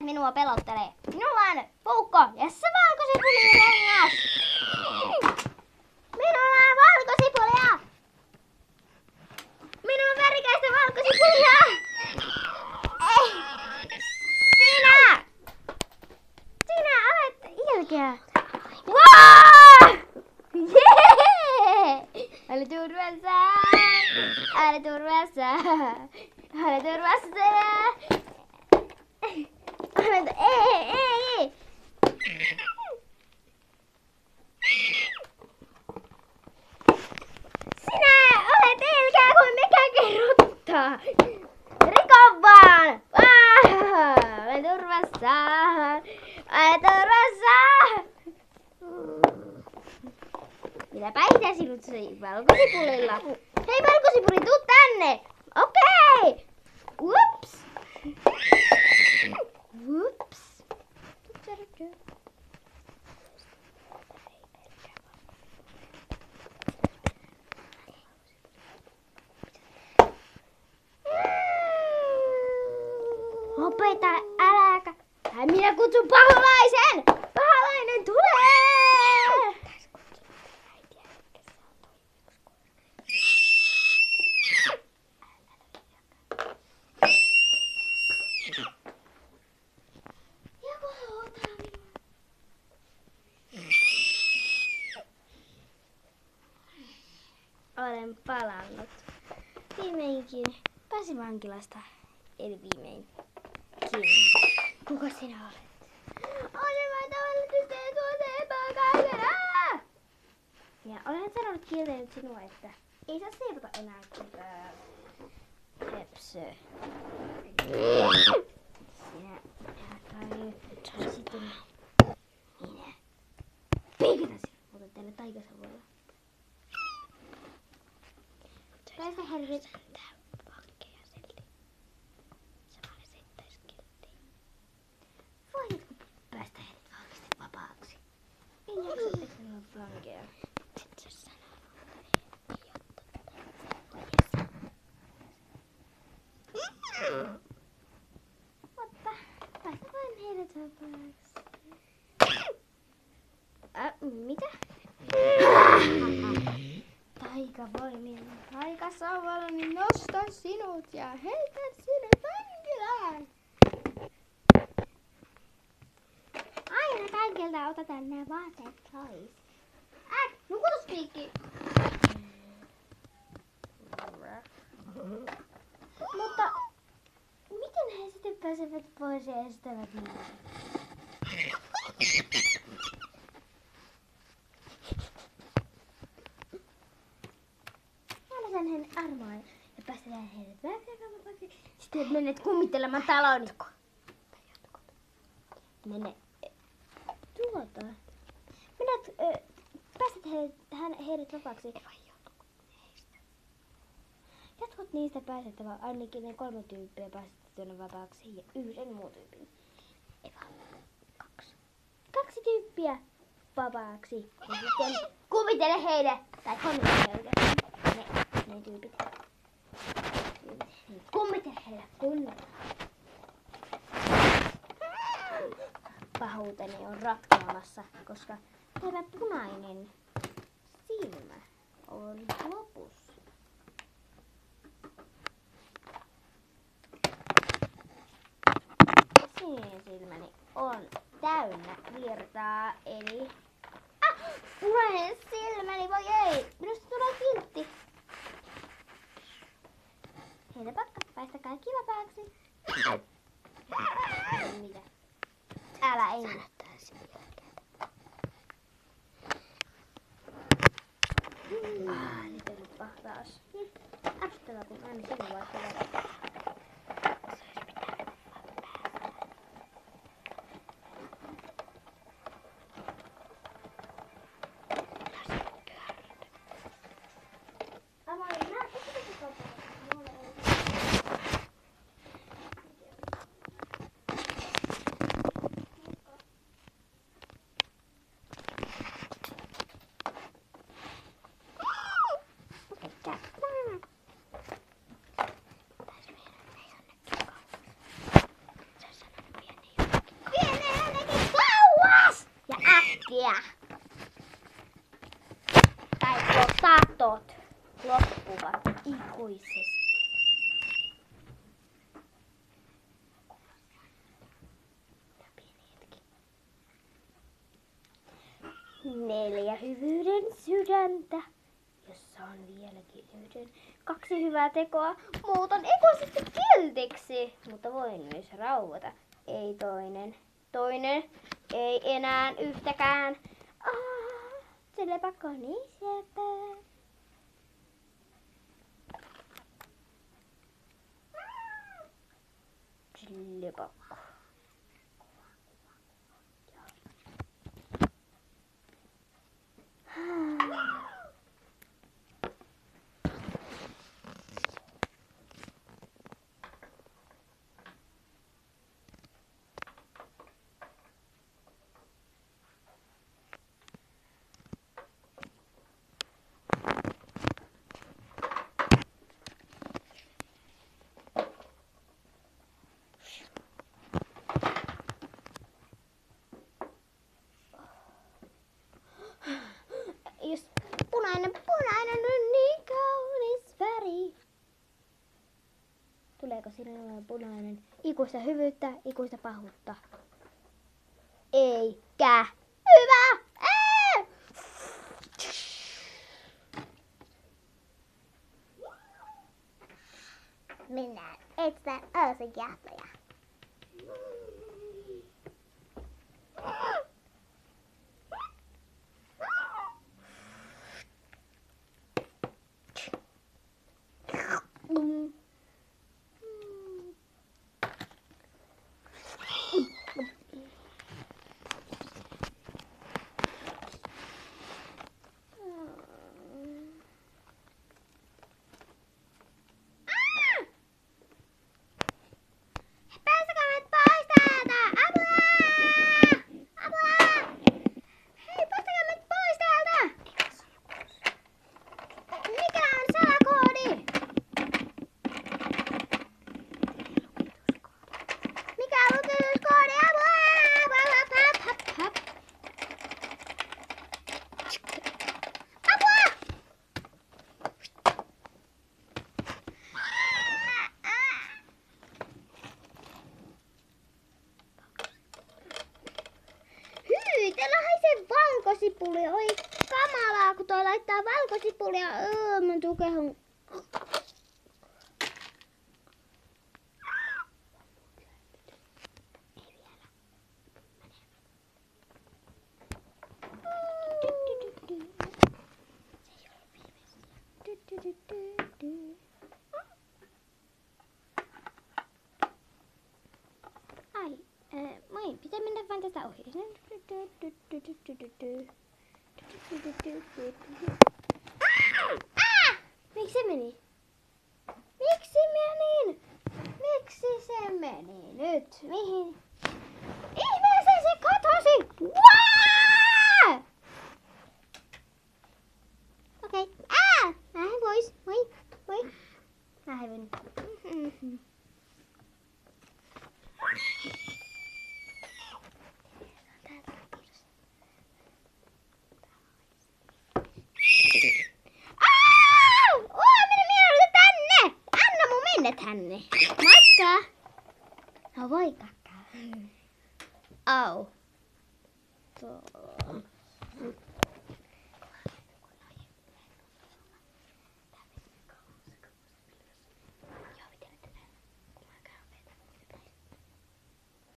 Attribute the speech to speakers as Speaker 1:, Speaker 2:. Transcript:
Speaker 1: Minua pelottelee. Minulla on puukko ja se valkosipulirengas. Minulla on valkosipulia. Minulla on värikäistä valkosipulia. Ei. Sinä olet ilkeä. Wow! Jee! Ole turvassa. Ole turvassa. Ole turvassa. Ei. Sinä olet ilkeä kuin mikä kerrottaa. Riko vaan. Ole turvassa. Ole turvassa. Minä päihitän sinut valkosipulilla. Hei valkosipuli, tuu tänne. Okei. Ups. Whoops. Lopeta, äläkä. Minä kutsun paholaisen. Paholainen tulee. Olen palannut. Viimeinkin pääsin vankilasta. Eli viimeinkin. Kuka sinä olet? Olen vain tavallinen tyttö ja tuossa epäkaikena! Ja olen sanonut kieltänyt sinua, että ei saa siivota enää ketään. Höpsö. Sinä kai sitten minä piikitän sinut, mutta tänne taikasavuilla. Päästä Henrik. Pankkeja silti. Samalla seittäis kilttiin. Voitko päästä heidät oikeasti vapaaksi? En jaksa tehdä vankeja. Sit se sanoo, mutta ei ottaa. Mutta päästä vain heidät vapaaksi. Mitä? Taikasauvala, niin nostan sinut ja heitän sinut vankilaan. Aina kaikilta otetaan nämä vaatteet pois. Nukutuspiikki. Mutta miten he sitten pääsevät pois ja estävät minua? Hänen armoin ja päästetään heidät väärään. Sitten menet kummittelemaan taloon. Mene tuota. Menet päästät heidät vapaaksi. Jotkut niistä päästettävä, ainakin ne 3 tyyppiä päästettynä vapaaksi ja 1 muu tyypin. Ei vaan 2. 2 tyyppiä vapaaksi. Ja sitten kuvittele heille. Tai kommentele heille. Ne tyypit. Kummitele heille kunnolla. Pahuuteni on ratkeamassa, koska tämä punainen silmä on lopussa. Sininen silmäni on täynnä virtaa, eli punainen silmäni, voi ei! Minusta tulee kiltti. Heitä pakka, päästä kaikki vapaaksi. Mitä? Älä ei. Nyt on pahtaas. Ärsyttävää, kun aina sinua tulee. ikuisesti. Pieni hetki. 4 hyvyyden sydäntä, jossa on vieläkin yhden. 2 hyvää tekoa. Muutan ikuisesti kiltiksi, mutta voin myös rauhoita. Ei toinen. Toinen. Ei enää yhtäkään. Se lepakko on niin sieltä. Lepakko. Jos punainen on niin kaunis väri. Tuleeko sinulle punainen? Ikuista hyvyyttä, ikuista pahuutta. Eikä. Hyvä! Minä etsän Oosin jahtoja. Valkosipuli, oi kamalaa, kun toi laittaa valkosipulia mun tukehun. Ai, moi, pitää mennä vaan tästä ohi. Miksi se meni? Miksi meni? Miksi se meni nyt? Mihin? Ihmeeseen se katosi! Okei. Mä lähden pois. Moi. Mä hävyn. Tänne. Moikka! No voi kakkaa. Au.